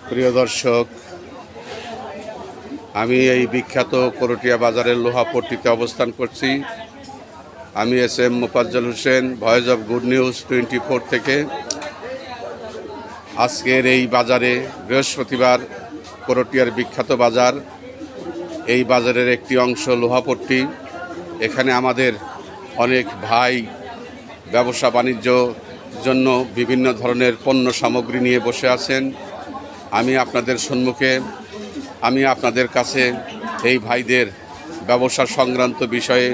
প্রিয় দর্শক, আমি এই বিখ্যাত করটিয়া বাজারের লোহাপট্টিতে অবস্থান করছি। আমি SM. Mofazzal Hossain, voice of good news 24 থেকে। আজকের এই বাজারে বৃহস্পতিবার, করটিয়ার বিখ্যাত বাজার, এই বাজারের একটি অংশ লোহাপট্টি। এখানে আমাদের অনেক ভাই ব্যবসা বাণিজ্য জন্য বিভিন্ন ধরনের পণ্য সামগ্রী নিয়ে বসে আছেন। আমি আপনাদের সম্মুখে আপনাদের কাছে এই ভাইদের ব্যবসা সংক্রান্ত বিষয়ে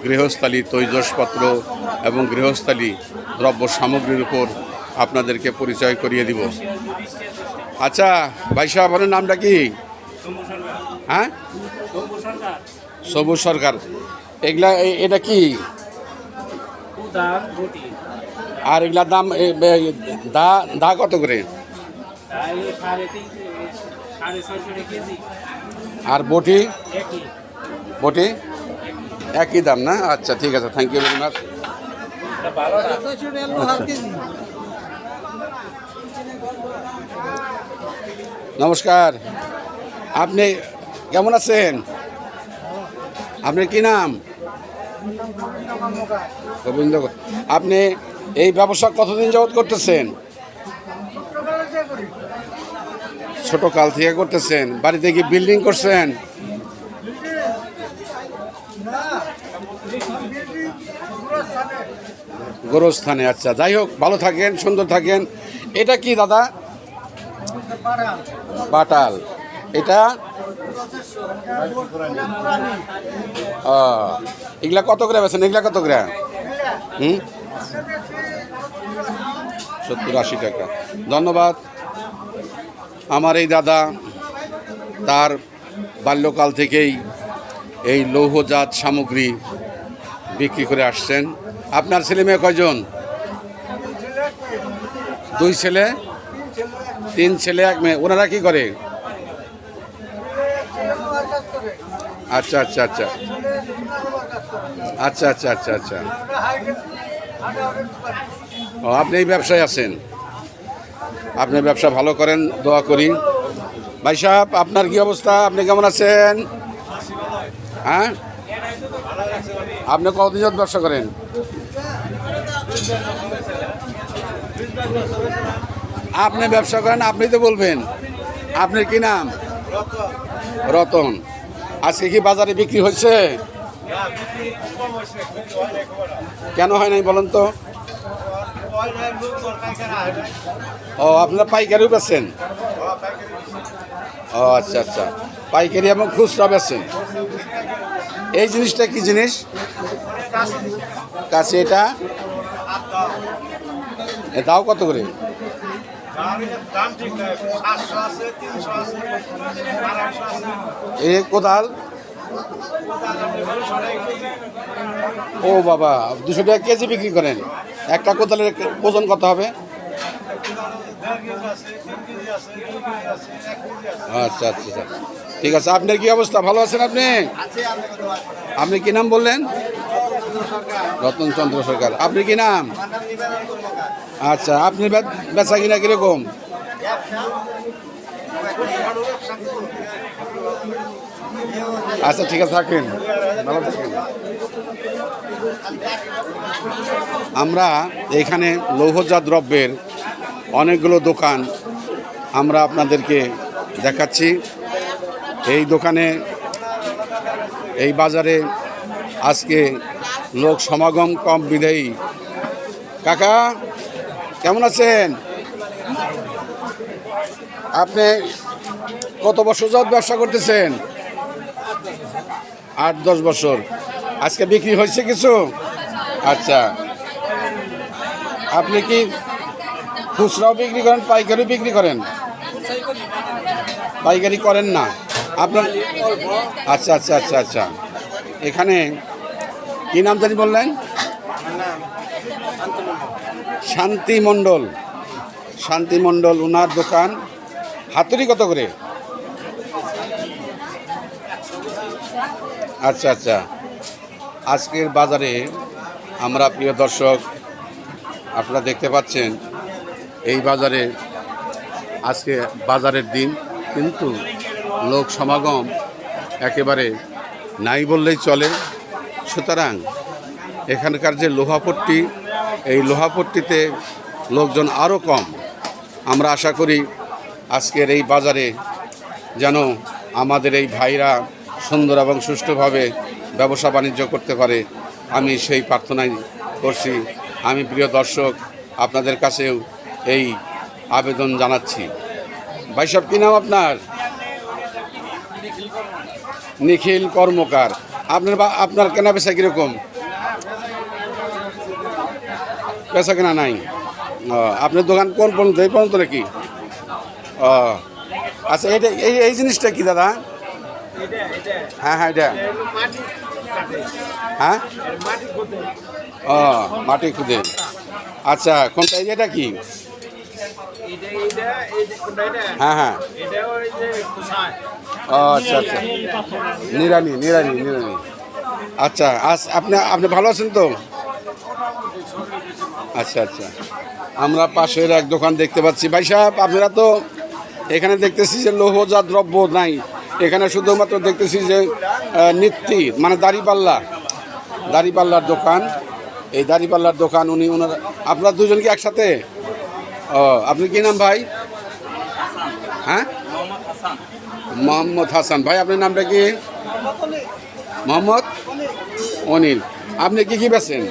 গৃহস্থালী তৈজসপত্র এবং গৃহস্থালী দ্রব্য সামগ্রীর উপর আপনাদেরকে পরিচয় করিয়ে দিব। আচ্ছা ভাই সাহেব, আপনার নামটা কি? হ্যাঁ, সবুজ সরকার। এগুলা এটা কি? আর এগুলার দাম দা কত করে? আর বটি একই দাম না? আচ্ছা, ঠিক আছে, থ্যাংক ইউ ভেরি মাচ। নমস্কার, আপনি কেমন আছেন? আপনার কি নাম? গোবিন্দ। আপনি এই ব্যবসা কতদিন যাবত করতেছেন? ছোট কাল থেকে করতেছেন? বাড়িতে কি বিল্ডিং করছেন? গোরস্থানে। আচ্ছা, যাই হোক, ভালো থাকেন, সুন্দর থাকেন। এটা কি দাদা? পাটাল। এটা এগুলা কত করে বেছেন? এগুলা কত করে? 70-80 টাকা। ধন্যবাদ। আমার এই দাদা তার বাল্যকাল থেকেই এই লৌহজাত সামগ্রী বিক্রি করে আসছেন। আপনার ছেলে মেয়ে কয়জন? 2 ছেলে, 3 ছেলে 1 মেয়ে। ওনারা কি করে? আচ্ছা আচ্ছা আচ্ছা আচ্ছা আচ্ছা আচ্ছা আচ্ছা ও, আপনি এই ব্যবসায় আছেন। আপনি ব্যবসা ভালো করেন, দোয়া করি। ভাই সাহেব, আপনার কি অবস্থা? আপনি কেমন আছেন? হ্যাঁ, আপনি কতদিন যাবত ব্যবসা করেন? আপনি ব্যবসা করেন, আপনি তো বলবেন। আপনার কি নাম? রতন। আজকে কি বাজারে বিক্রি হয়েছে? কেন হয় নাই বলেন তো? ও, আপনারা পাইকারিও বেচেন? ও আচ্ছা আচ্ছা, পাইকারি এবং খুচরা বেচেন। এই জিনিসটা কি জিনিস? কাছে। এটা দাও কত করে? এ কোদাল? ও বাবা, 200 টাকা কেজি বিক্রি করেন? একটা কোদালের ওজন কত হবে? আচ্ছা আচ্ছা আচ্ছা, ঠিক আছে। আপনার কি অবস্থা? ভালো আছেন আপনি? আপনি কি নাম বললেন? রতন চন্দ্র সরকার। আপনি কি নাম? আচ্ছা, আপনি বেচা কিনা কিরকম? আচ্ছা, ঠিক আছে, থাকেন, ভালো থাকেন। আমরা এখানে লৌহজাত দ্রব্যের অনেকগুলো দোকান আমরা আপনাদেরকে দেখাচ্ছি। এই দোকানে, এই বাজারে আজকে লোক সমাগম কম বিধায়ী। কাকা কেমন আছেন? আপনি কত বছর যাবত ব্যবসা করতেছেন? 8-10 বছর। আজকে বিক্রি হয়েছে কিছু? আচ্ছা, আপনি কি খুচরাও বিক্রি করেন, পাইকারিও বিক্রি করেন? পাইকারি করেন না আপনার? আচ্ছা আচ্ছা আচ্ছা আচ্ছা। এখানে কি নাম জানি বললেন? শান্তি মণ্ডল। শান্তি মণ্ডল, ওনার দোকান। হাতুড়ি কত করে? আচ্ছা আচ্ছা। আজকের বাজারে আমরা, প্রিয় দর্শক, আপনারা দেখতে পাচ্ছেন এই বাজারে আজকে বাজারের দিন, কিন্তু লোক সমাগম একেবারে নাই বললেই চলে। সুতরাং এখানকার যে লোহাপট্টি, এই লোহাপট্টিতে লোকজন আরও কম। আমরা আশা করি আজকের এই বাজারে যেন আমাদের এই ভাইরা সুন্দর এবং সুষ্ঠুভাবে ব্যবসা বাণিজ্য করতে পারে, আমি সেই প্রার্থনাই করছি। আমি প্রিয় দর্শক আপনাদের কাছেও এই আবেদন জানাচ্ছি। ভাই সাহেব, কী নাম আপনার? নিখিল কর্মকার। আপনার কেনা বেচা কীরকম? বেচা কেনা নাই? আপনার দোকান কোন পর্যন্ত, এই পর্যন্ত নাকি? ও আচ্ছা, এটা এই জিনিসটা কি দাদা? হ্যাঁ হ্যাঁ, এটা হ্যাঁ, ও মাটি খুদে। আচ্ছা, কোনটা? এটা কি? হ্যাঁ হ্যাঁ, ও আচ্ছা আচ্ছা, নিরানি নিরানি নিরানি। আচ্ছা, আপনি ভালো আছেন তো? আচ্ছা আচ্ছা, আমরা পাশের এক দোকান দেখতে পাচ্ছি। ভাই সাহেব, আপনারা তো এখানে দেখতেছি যে লৌহজাত দ্রব্য নাই, এখানে শুধুমাত্র দেখতেছি যে নিত্যি, মানে দাড়িপাল্লার দোকান। এই দাড়িপাল্লার দোকান ওনারা, আপনারা দুজন কি একসাথে? ও, আপনি কি নাম ভাই? হ্যাঁ, মোহাম্মদ হাসান। ভাই আপনার নামটা কি? মোহাম্মদ অনিল। আপনি কি বেচেন?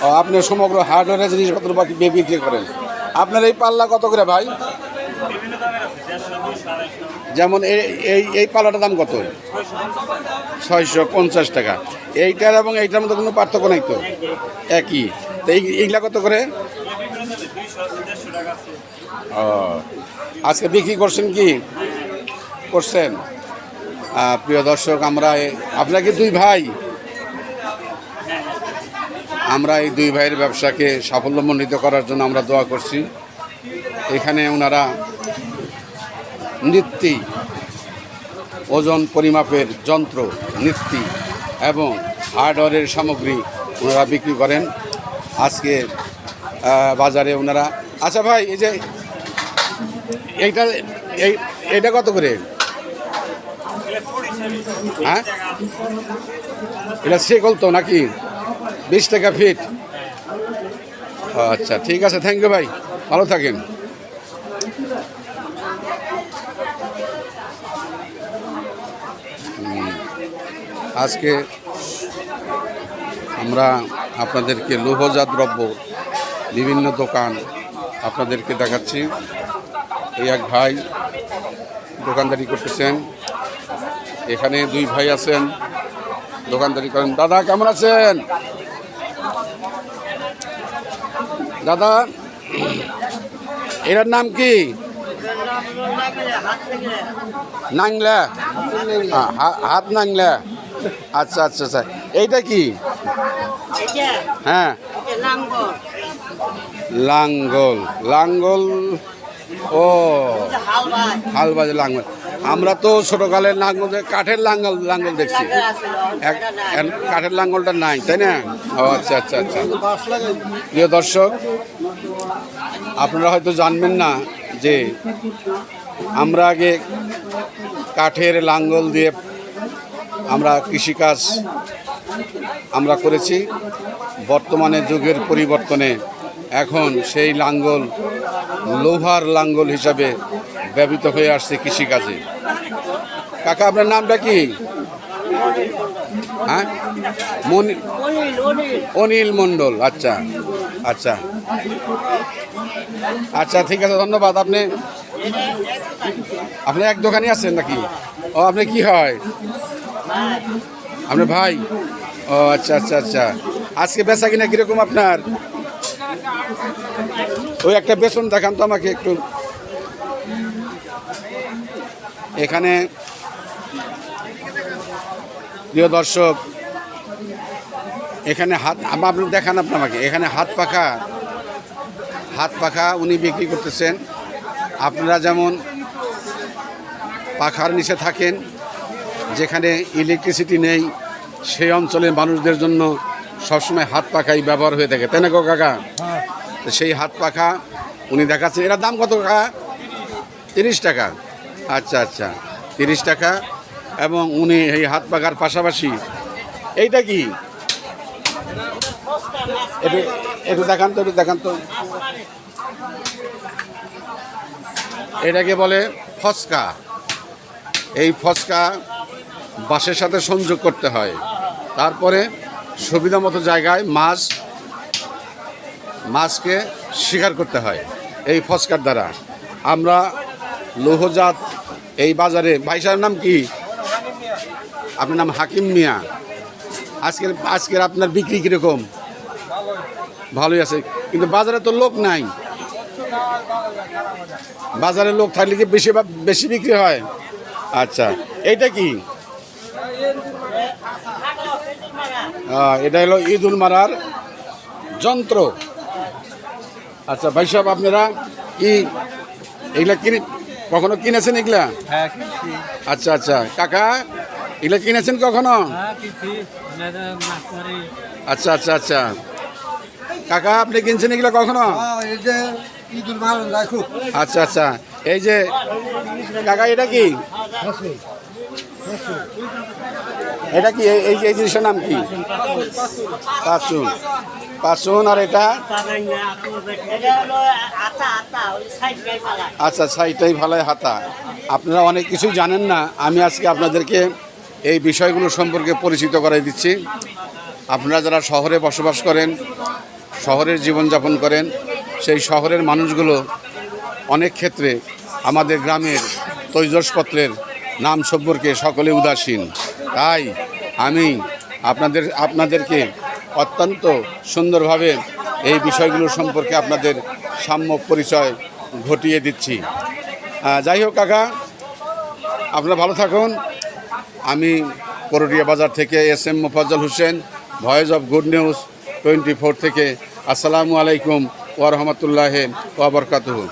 ও, আপনি সমগ্র হার্ডওয়্যারের জিনিসপত্র বাকি বিক্রি করেন। আপনার এই পাল্লা কত করে ভাই? যেমন এই পাল্লাটার দাম কত? 650 টাকা। এইটার এবং এইটার মধ্যে কোনো পার্থক্য নাই তো? একই। তো এইগুলা কত করে? ও, আজকে বিক্রি করছেন কি করছেন? প্রিয় দর্শক, আপনারা কি দুই ভাই? আমরা এই দুই ভাইয়ের ব্যবসাকে সাফল্যমণ্ডিত করার জন্য আমরা দোয়া করছি। এখানে ওনারা নিত্যি, ওজন পরিমাপের যন্ত্র, নিত্যি এবং হার্ডওয়্যারের সামগ্রী ওনারা বিক্রি করেন আজকে বাজারে ওনারা। আচ্ছা ভাই, এই যে এইটা কত করে? হ্যাঁ, এটা সেকল তো নাকি? 20 টাকা ফিট। আচ্ছা, ঠিক আছে, থ্যাংক ইউ ভাই, ভালো থাকেন। আজকে আমরা আপনাদেরকে লৌহজাত দ্রব্য বিভিন্ন দোকান আপনাদেরকে দেখাচ্ছি। এই এক ভাই দোকানদারি করতেছেন, এখানে দুই ভাই আছেন দোকানদারি করেন। দাদা কেমন আছেন? দাদা, এটার নাম কি? নাংলা, হাত নাংলা। আচ্ছা আচ্ছা আচ্ছা, এইটা কি? হ্যাঁ, লাঙ্গল। লাঙ্গল, ও হাল বাজে লাঙ্গল। আমরা তো ছোটকালের লাঙ্গল, কাঠের লাঙ্গল দেখছি, কাঠের লাঙ্গলটা নাই, তাই না? ও আচ্ছা আচ্ছা আচ্ছা। প্রিয় দর্শক, আপনারা হয়তো জানবেন না যে আমরা আগে কাঠের লাঙ্গল দিয়ে আমরা কৃষিকাজ আমরা করেছি। বর্তমানে যুগের পরিবর্তনে এখন সেই লাঙ্গল লোহার লাঙ্গল হিসাবে ব্যবহৃত হয়ে আসছে কৃষিকাজে। কাকা, আপনার নামটা কি? হ্যাঁ, অনিল মণ্ডল। আচ্ছা আচ্ছা আচ্ছা, ঠিক আছে, ধন্যবাদ। আপনি এক দোকানে আছেন নাকি? ও, আপনি কি হয়? আপনার ভাই? ও আচ্ছা আচ্ছা আচ্ছা। আজকে বেচা কিনা কিরকম আপনার? ওই একটা বেতন দেখান তো আমাকে একটু। এখানে প্রিয় দর্শক, এখানে আপনি দেখান আমাকে। এখানে হাত পাখা উনি বিক্রি করতেছেন। আপনারা যেমন পাখার নিচে থাকেন, যেখানে ইলেকট্রিসিটি নেই, সেই অঞ্চলের মানুষদের জন্য সবসময় হাত পাখাই ব্যবহার হয়ে থাকে, তাই না গো কাকা? তো সেই হাত পাখা উনি দেখাচ্ছেন। এটার দাম কত টাকা? 30 টাকা। আচ্ছা আচ্ছা, 30 টাকা। এবং উনি এই হাত পাখার পাশাপাশি এইটা কি একটু একটু দেখান তো, একটু দেখান তো। এটাকে বলে ফসকা। এই ফসকা বাঁশের সাথে সংযোগ করতে হয়, তারপরে সুবিধা মতো জায়গায় মাছকে শিকার করতে হয় এই ফসকার দ্বারা। আমরা লৌহজাত এই বাজারে, ভাই সাহেবের নাম কি? আপনার নাম হাকিম মিয়া। আজকের আপনার বিক্রি কীরকম? ভালোই আছে, কিন্তু বাজারে তো লোক নাই। বাজারে লোক থাকলে কি বেশি বিক্রি হয়? আচ্ছা, এইটা কি? এটা হলো ইঁদুর মারার যন্ত্র। আচ্ছা ভাই সাহেব, আপনারা কি এগুলা কখনো কিনেছেন এগুলা? আচ্ছা আচ্ছা কাকা, এগুলা কিনেছেন কখনো? আচ্ছা আচ্ছা আচ্ছা কাকা, আপনি কিনছেন এগুলা কখনো? আচ্ছা আচ্ছা, এই যে কাকা, এটা কি? এটা কি এই জিনিসের নাম কি? পাঁচুন। আর এটা? আচ্ছা, ছাইটাই ভালো, হাতা। আপনারা অনেক কিছুই জানেন না, আমি আজকে আপনাদেরকে এই বিষয়গুলো সম্পর্কে পরিচিত করাই দিচ্ছি। আপনারা যারা শহরে বসবাস করেন, শহরের জীবনযাপন করেন, সেই শহরের মানুষগুলো অনেক ক্ষেত্রে আমাদের গ্রামের তৈজসপত্রের নাম সম্পর্কে সকলে উদাসীন। তাই আমি আপনাদেরকে অত্যন্ত সুন্দরভাবে এই বিষয়গুলো সম্পর্কে আপনাদের সাম্যক পরিচয় ঘটিয়ে দিচ্ছি। যাই হোক কাকা, আপনারা ভালো থাকুন। আমি করটিয়া বাজার থেকে SM Mofazzal Hossain, voice of good news 24 থেকে। আসসালামু আলাইকুম ওয়া রাহমাতুল্লাহি ওয়া বারাকাতুহু।